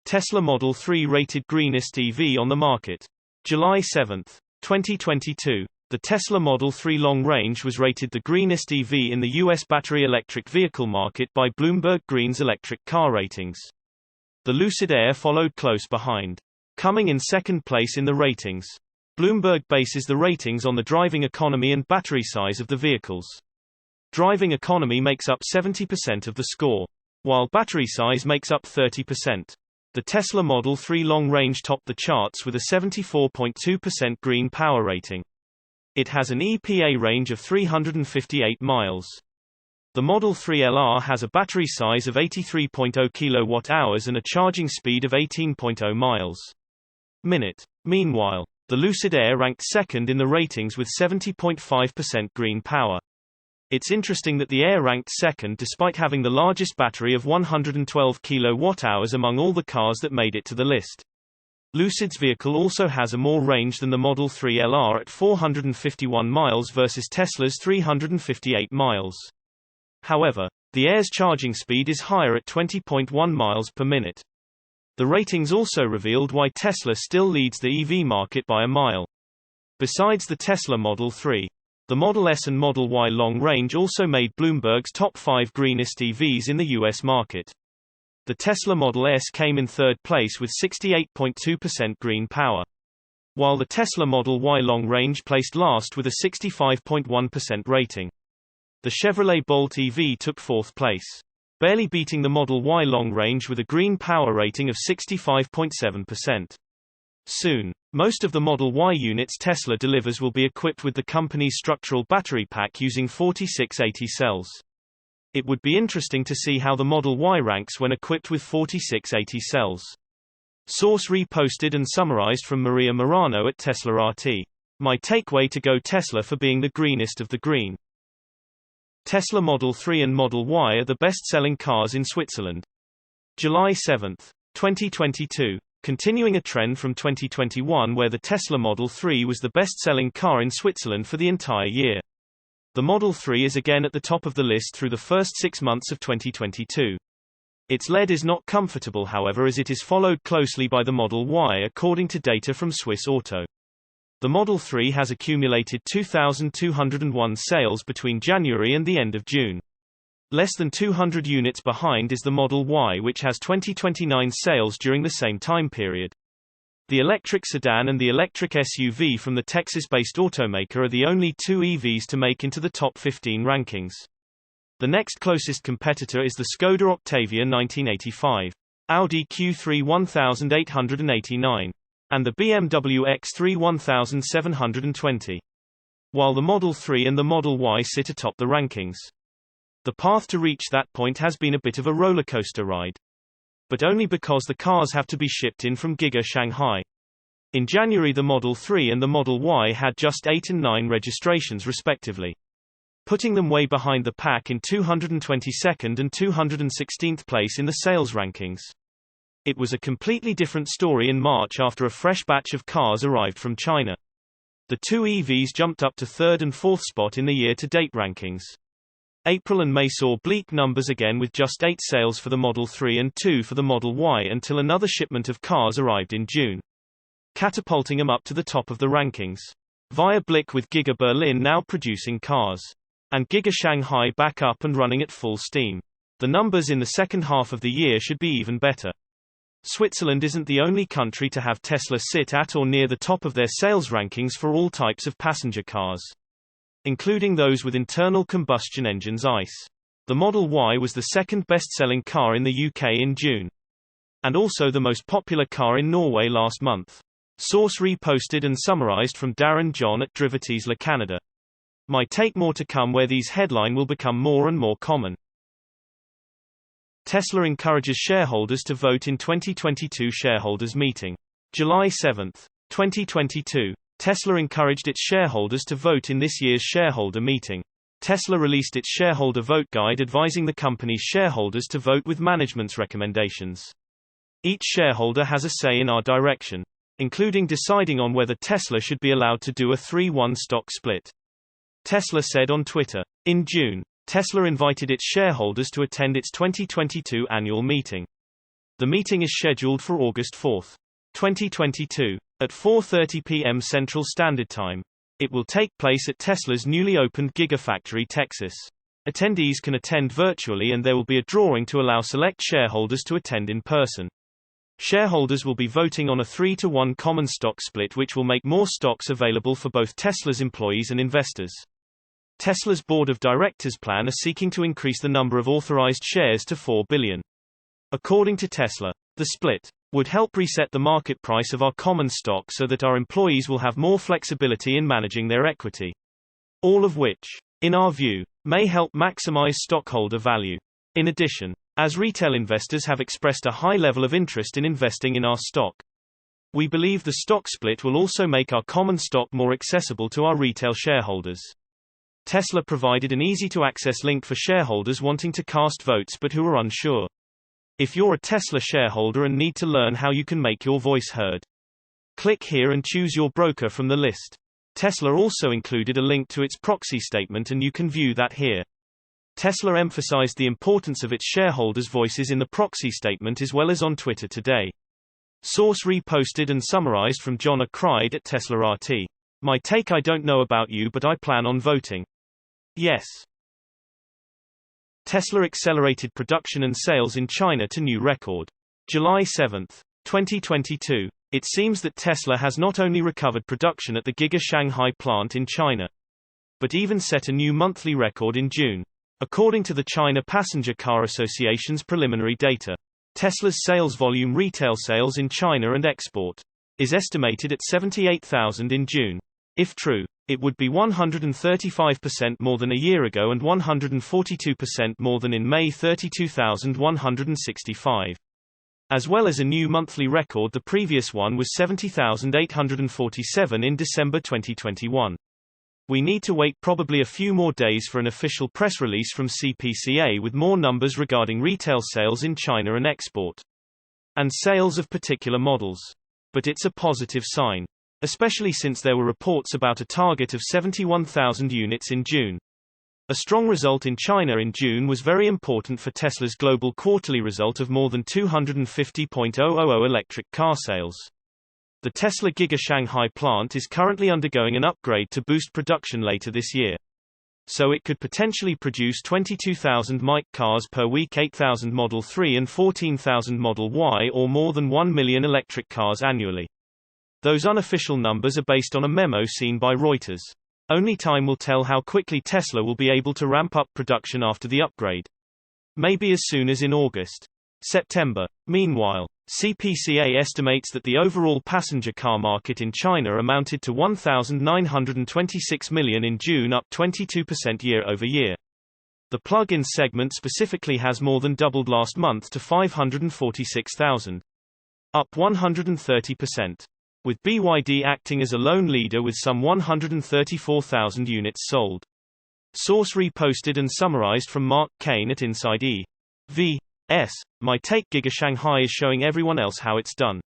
Tesla Model 3 rated greenest EV on the market. July 7, 2022. The Tesla Model 3 Long Range was rated the greenest EV in the U.S. battery electric vehicle market by Bloomberg Green's electric car ratings. The Lucid Air followed close behind, coming in second place in the ratings. Bloomberg bases the ratings on the driving economy and battery size of the vehicles. Driving economy makes up 70% of the score, while battery size makes up 30%. The Tesla Model 3 Long Range topped the charts with a 74.2% green power rating. It has an EPA range of 358 miles. The Model 3 LR has a battery size of 83.0 kWh and a charging speed of 18.0 miles minute. Meanwhile, the Lucid Air ranked second in the ratings with 70.5% green power. It's interesting that the Air ranked second despite having the largest battery of 112 kWh among all the cars that made it to the list. Lucid's vehicle also has a more range than the Model 3 LR at 451 miles versus Tesla's 358 miles. However, the Air's charging speed is higher at 20.1 miles per minute. The ratings also revealed why Tesla still leads the EV market by a mile. Besides the Tesla Model 3, the Model S and Model Y Long Range also made Bloomberg's top 5 greenest EVs in the U.S. market. The Tesla Model S came in third place with 68.2% green power, while the Tesla Model Y Long Range placed last with a 65.1% rating. The Chevrolet Bolt EV took fourth place, barely beating the Model Y Long Range with a green power rating of 65.7%. Soon, most of the Model Y units Tesla delivers will be equipped with the company's structural battery pack using 4680 cells. It would be interesting to see how the Model Y ranks when equipped with 4680 cells. Source reposted and summarized from Maria Morano at Tesla RT. My takeaway to go Tesla for being the greenest of the green. Tesla Model 3 and Model Y are the best-selling cars in Switzerland. July 7, 2022. Continuing a trend from 2021 where the Tesla Model 3 was the best-selling car in Switzerland for the entire year. The Model 3 is again at the top of the list through the first 6 months of 2022. Its lead is not comfortable however as it is followed closely by the Model Y according to data from Swiss Auto. The Model 3 has accumulated 2,201 sales between January and the end of June. Less than 200 units behind is the Model Y which has 2029 sales during the same time period. The electric sedan and the electric SUV from the Texas-based automaker are the only two EVs to make into the top 15 rankings. The next closest competitor is the Skoda Octavia 1985, Audi Q3 1889, and the BMW X3 1720. While the Model 3 and the Model Y sit atop the rankings. The path to reach that point has been a bit of a rollercoaster ride. But only because the cars have to be shipped in from Giga Shanghai. In January the Model 3 and the Model Y had just 8 and 9 registrations respectively, putting them way behind the pack in 222nd and 216th place in the sales rankings. It was a completely different story in March after a fresh batch of cars arrived from China. The two EVs jumped up to third and fourth spot in the year-to-date rankings. April and May saw bleak numbers again with just 8 sales for the Model 3 and 2 for the Model Y until another shipment of cars arrived in June, catapulting them up to the top of the rankings. Via Blick with Giga Berlin now producing cars, and Giga Shanghai back up and running at full steam. The numbers in the second half of the year should be even better. Switzerland isn't the only country to have Tesla sit at or near the top of their sales rankings for all types of passenger cars, including those with internal combustion engines ICE. The Model Y was the second best-selling car in the UK in June, and also the most popular car in Norway last month. Source reposted and summarized from Darren John at Driverties Le Canada. My take: more to come where these headline will become more and more common. Tesla encourages shareholders to vote in 2022 shareholders meeting. July 7, 2022. Tesla encouraged its shareholders to vote in this year's shareholder meeting. Tesla released its shareholder vote guide advising the company's shareholders to vote with management's recommendations. Each shareholder has a say in our direction, including deciding on whether Tesla should be allowed to do a 3-1 stock split. Tesla said on Twitter. In June, Tesla invited its shareholders to attend its 2022 annual meeting. The meeting is scheduled for August 4, 2022, at 4:30 p.m. Central Standard Time. It will take place at Tesla's newly opened Gigafactory, Texas. Attendees can attend virtually and there will be a drawing to allow select shareholders to attend in person. Shareholders will be voting on a 3-to-1 common stock split which will make more stocks available for both Tesla's employees and investors. Tesla's board of directors plan are seeking to increase the number of authorized shares to 4 billion. According to Tesla, the split would help reset the market price of our common stock so that our employees will have more flexibility in managing their equity. All of which, in our view, may help maximize stockholder value. In addition, as retail investors have expressed a high level of interest in investing in our stock, we believe the stock split will also make our common stock more accessible to our retail shareholders. Tesla provided an easy-to-access link for shareholders wanting to cast votes but who are unsure. If you're a Tesla shareholder and need to learn how you can make your voice heard, click here and choose your broker from the list. Tesla also included a link to its proxy statement and you can view that here. Tesla emphasized the importance of its shareholders' voices in the proxy statement as well as on Twitter today. Source reposted and summarized from John Cried at Tesla RT. My take: I don't know about you but I plan on voting yes. Tesla accelerated production and sales in China to new record. July 7, 2022. It seems that Tesla has not only recovered production at the Giga Shanghai plant in China, but even set a new monthly record in June. According to the China Passenger Car Association's preliminary data, Tesla's sales volume, retail sales in China and export, is estimated at 78,000 in June. If true, it would be 135% more than a year ago and 142% more than in May, 32,165. As well as a new monthly record. The previous one was 70,847 in December 2021. We need to wait probably a few more days for an official press release from CPCA with more numbers regarding retail sales in China and export, and sales of particular models. But it's a positive sign, especially since there were reports about a target of 71,000 units in June. A strong result in China in June was very important for Tesla's global quarterly result of more than 250,000 electric car sales. The Tesla Giga Shanghai plant is currently undergoing an upgrade to boost production later this year, so it could potentially produce 22,000 mic cars per week, 8,000 Model 3 and 14,000 Model Y, or more than 1 million electric cars annually. Those unofficial numbers are based on a memo seen by Reuters. Only time will tell how quickly Tesla will be able to ramp up production after the upgrade. Maybe as soon as in August, September. Meanwhile, CPCA estimates that the overall passenger car market in China amounted to 1,926 million in June, up 22% year-over-year. The plug-in segment specifically has more than doubled last month to 546,000, up 130%. With BYD acting as a lone leader with some 134,000 units sold. Source reposted and summarized from Mark Kane at Inside EV. My take: Giga Shanghai is showing everyone else how it's done.